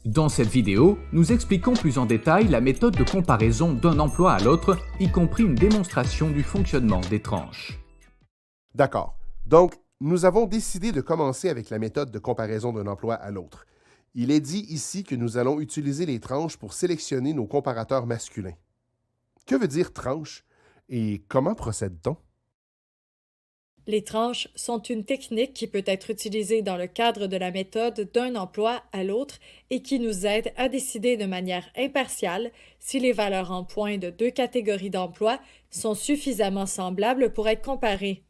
Dans cette vidéo, nous expliquons plus en détail la méthode de comparaison d'un emploi à l'autre, y compris une démonstration du fonctionnement des tranches. D'accord. Donc, nous avons décidé de commencer avec la méthode de comparaison d'un emploi à l'autre. Il est dit ici que nous allons utiliser les tranches pour sélectionner nos comparateurs masculins. Que veut dire tranche et comment procède-t-on? Les tranches sont une technique qui peut être utilisée dans le cadre de la méthode d'un emploi à l'autre et qui nous aide à décider de manière impartiale si les valeurs en points de deux catégories d'emplois sont suffisamment semblables pour être comparées.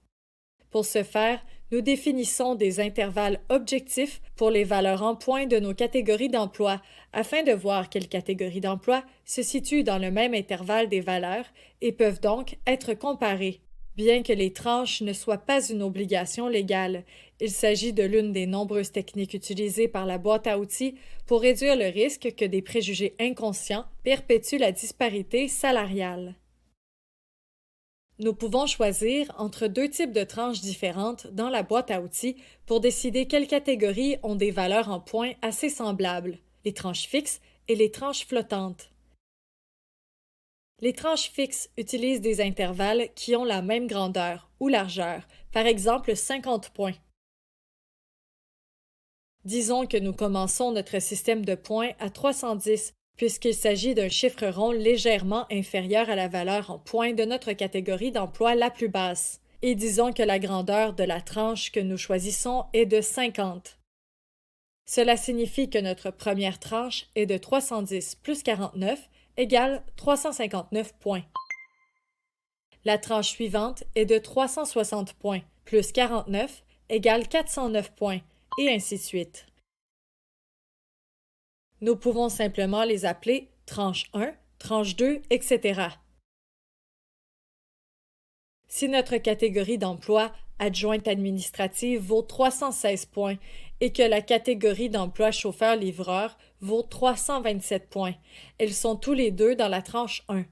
Pour ce faire, nous définissons des intervalles objectifs pour les valeurs en points de nos catégories d'emplois afin de voir quelles catégories d'emplois se situent dans le même intervalle des valeurs et peuvent donc être comparées. Bien que les tranches ne soient pas une obligation légale, il s'agit de l'une des nombreuses techniques utilisées par la boîte à outils pour réduire le risque que des préjugés inconscients perpétuent la disparité salariale. Nous pouvons choisir entre deux types de tranches différentes dans la boîte à outils pour décider quelles catégories ont des valeurs en points assez semblables, les tranches fixes et les tranches flottantes. Les tranches fixes utilisent des intervalles qui ont la même grandeur ou largeur, par exemple 50 points. Disons que nous commençons notre système de points à 310, puisqu'il s'agit d'un chiffre rond légèrement inférieur à la valeur en points de notre catégorie d'emploi la plus basse. Et disons que la grandeur de la tranche que nous choisissons est de 50. Cela signifie que notre première tranche est de 310 plus 49 égale 359 points. La tranche suivante est de 360 points plus 49 égale 409 points, et ainsi de suite. Nous pouvons simplement les appeler tranche 1, tranche 2, etc. Si notre catégorie d'emploi adjointe administrative vaut 316 points et que la catégorie d'emploi chauffeur-livreur vaut 327 points, elles sont tous les deux dans la tranche 1.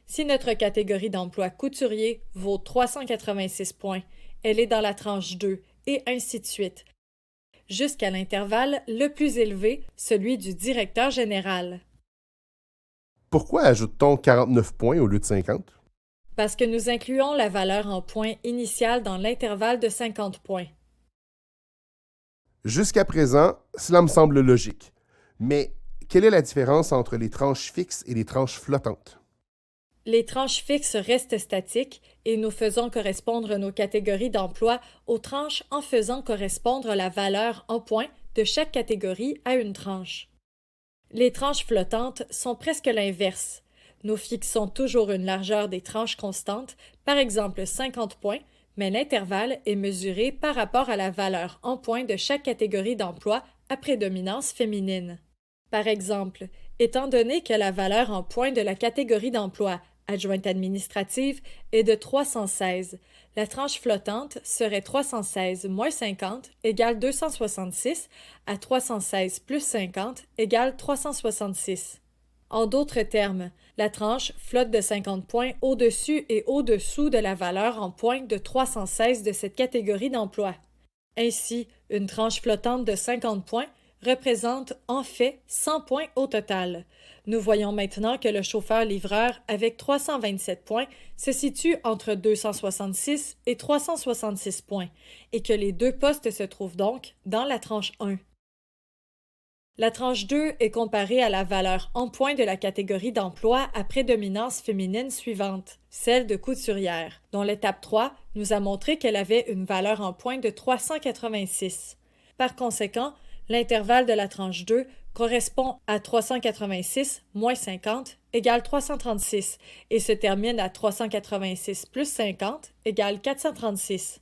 Si notre catégorie d'emploi couturier vaut 386 points, elle est dans la tranche 2, et ainsi de suite, jusqu'à l'intervalle le plus élevé, celui du directeur général. Pourquoi ajoute-t-on 49 points au lieu de 50? Parce que nous incluons la valeur en points initiale dans l'intervalle de 50 points. Jusqu'à présent, cela me semble logique. Mais quelle est la différence entre les tranches fixes et les tranches flottantes? Les tranches fixes restent statiques et nous faisons correspondre nos catégories d'emploi aux tranches en faisant correspondre la valeur en points de chaque catégorie à une tranche. Les tranches flottantes sont presque l'inverse. Nous fixons toujours une largeur des tranches constante, par exemple 50 points, mais l'intervalle est mesuré par rapport à la valeur en points de chaque catégorie d'emploi à prédominance féminine. Par exemple, étant donné que la valeur en points de la catégorie d'emploi adjointe administrative est de 316, la tranche flottante serait 316 moins 50 égale 266 à 316 plus 50 égale 366. En d'autres termes, la tranche flotte de 50 points au-dessus et au-dessous de la valeur en points de 316 de cette catégorie d'emploi. Ainsi, une tranche flottante de 50 points représente en fait 100 points au total. Nous voyons maintenant que le chauffeur-livreur avec 327 points se situe entre 266 et 366 points et que les deux postes se trouvent donc dans la tranche 1. La tranche 2 est comparée à la valeur en points de la catégorie d'emploi à prédominance féminine suivante, celle de couturière, dont l'étape 3 nous a montré qu'elle avait une valeur en points de 386. Par conséquent, l'intervalle de la tranche 2 correspond à 386 moins 50 égale 336 et se termine à 386 plus 50 égale 436.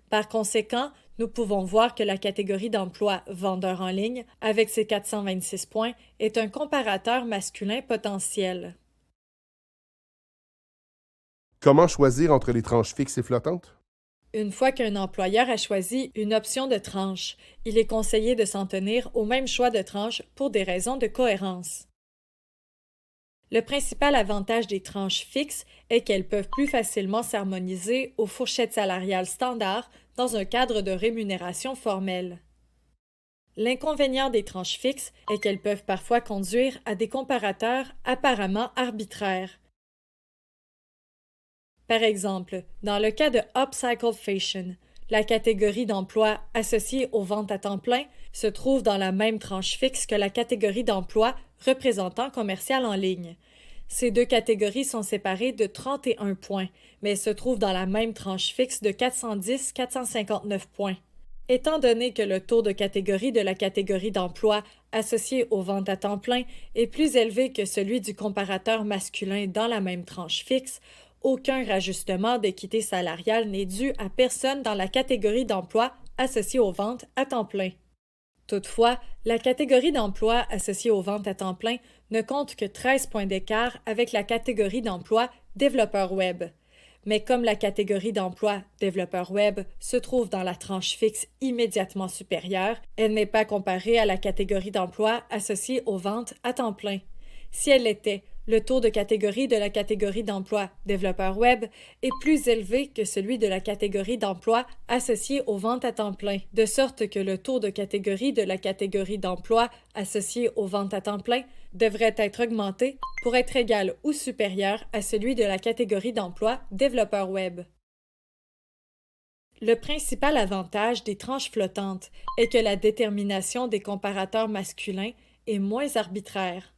Par conséquent, nous pouvons voir que la catégorie d'emploi vendeur en ligne, avec ses 426 points, est un comparateur masculin potentiel. Comment choisir entre les tranches fixes et flottantes? Une fois qu'un employeur a choisi une option de tranche, il est conseillé de s'en tenir au même choix de tranche pour des raisons de cohérence. Le principal avantage des tranches fixes est qu'elles peuvent plus facilement s'harmoniser aux fourchettes salariales standards dans un cadre de rémunération formelle. L'inconvénient des tranches fixes est qu'elles peuvent parfois conduire à des comparateurs apparemment arbitraires. Par exemple, dans le cas de Upcycle Fashion, la catégorie d'emploi associée aux ventes à temps plein se trouve dans la même tranche fixe que la catégorie d'emploi représentant commercial en ligne. Ces deux catégories sont séparées de 31 points, mais se trouvent dans la même tranche fixe de 410-459 points. Étant donné que le taux de catégorie de la catégorie d'emploi associée aux ventes à temps plein est plus élevé que celui du comparateur masculin dans la même tranche fixe, aucun rajustement d'équité salariale n'est dû à personne dans la catégorie d'emploi associée aux ventes à temps plein. Toutefois, la catégorie d'emploi associée aux ventes à temps plein ne compte que 13 points d'écart avec la catégorie d'emploi développeur web. Mais comme la catégorie d'emploi développeur web se trouve dans la tranche fixe immédiatement supérieure, elle n'est pas comparée à la catégorie d'emploi associée aux ventes à temps plein. Si elle l'était, le taux de catégorie de la catégorie d'emploi développeur web est plus élevé que celui de la catégorie d'emploi associée aux ventes à temps plein, de sorte que le taux de catégorie de la catégorie d'emploi associée aux ventes à temps plein devrait être augmenté pour être égal ou supérieur à celui de la catégorie d'emploi développeur web. Le principal avantage des tranches flottantes est que la détermination des comparateurs masculins est moins arbitraire.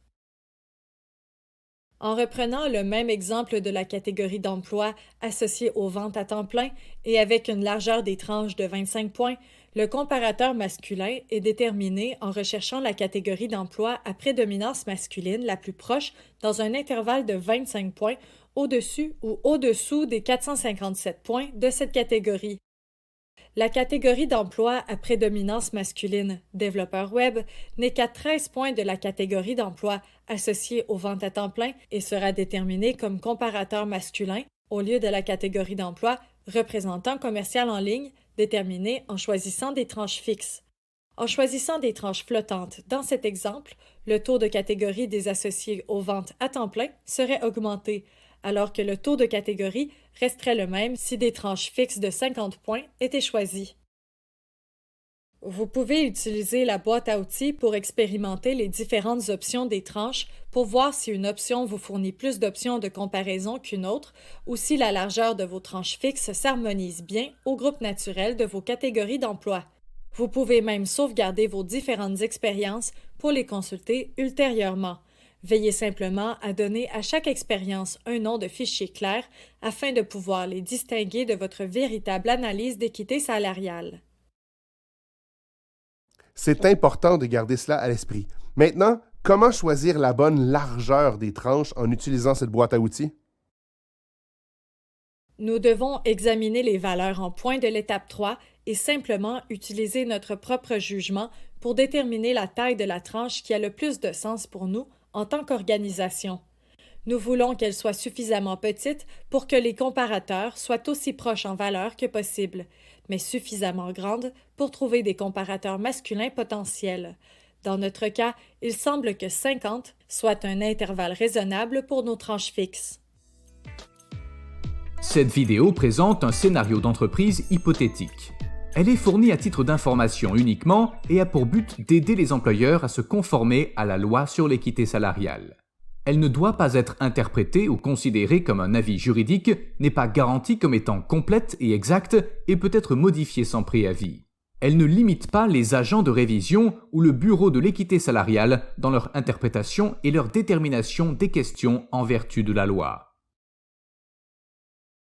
En reprenant le même exemple de la catégorie d'emploi associée aux ventes à temps plein et avec une largeur des tranches de 25 points, le comparateur masculin est déterminé en recherchant la catégorie d'emploi à prédominance masculine la plus proche dans un intervalle de 25 points au-dessus ou au-dessous des 457 points de cette catégorie. La catégorie d'emploi à prédominance masculine, développeur web, n'est qu'à 13 points de la catégorie d'emploi associée aux ventes à temps plein et sera déterminée comme comparateur masculin au lieu de la catégorie d'emploi représentant commercial en ligne, déterminée en choisissant des tranches fixes. En choisissant des tranches flottantes, dans cet exemple, le taux de catégorie des associés aux ventes à temps plein serait augmenté, alors que le taux de catégorie resterait le même si des tranches fixes de 50 points étaient choisies. Vous pouvez utiliser la boîte à outils pour expérimenter les différentes options des tranches pour voir si une option vous fournit plus d'options de comparaison qu'une autre ou si la largeur de vos tranches fixes s'harmonise bien au groupe naturel de vos catégories d'emploi. Vous pouvez même sauvegarder vos différentes expériences pour les consulter ultérieurement. Veillez simplement à donner à chaque expérience un nom de fichier clair afin de pouvoir les distinguer de votre véritable analyse d'équité salariale. C'est important de garder cela à l'esprit. Maintenant, comment choisir la bonne largeur des tranches en utilisant cette boîte à outils? Nous devons examiner les valeurs en points de l'étape 3 et simplement utiliser notre propre jugement pour déterminer la taille de la tranche qui a le plus de sens pour nous en tant qu'organisation. Nous voulons qu'elle soit suffisamment petite pour que les comparateurs soient aussi proches en valeur que possible, mais suffisamment grande pour trouver des comparateurs masculins potentiels. Dans notre cas, il semble que 50 soit un intervalle raisonnable pour nos tranches fixes. Cette vidéo présente un scénario d'entreprise hypothétique. Elle est fournie à titre d'information uniquement et a pour but d'aider les employeurs à se conformer à la loi sur l'équité salariale. Elle ne doit pas être interprétée ou considérée comme un avis juridique, n'est pas garantie comme étant complète et exacte et peut être modifiée sans préavis. Elle ne limite pas les agents de révision ou le bureau de l'équité salariale dans leur interprétation et leur détermination des questions en vertu de la loi.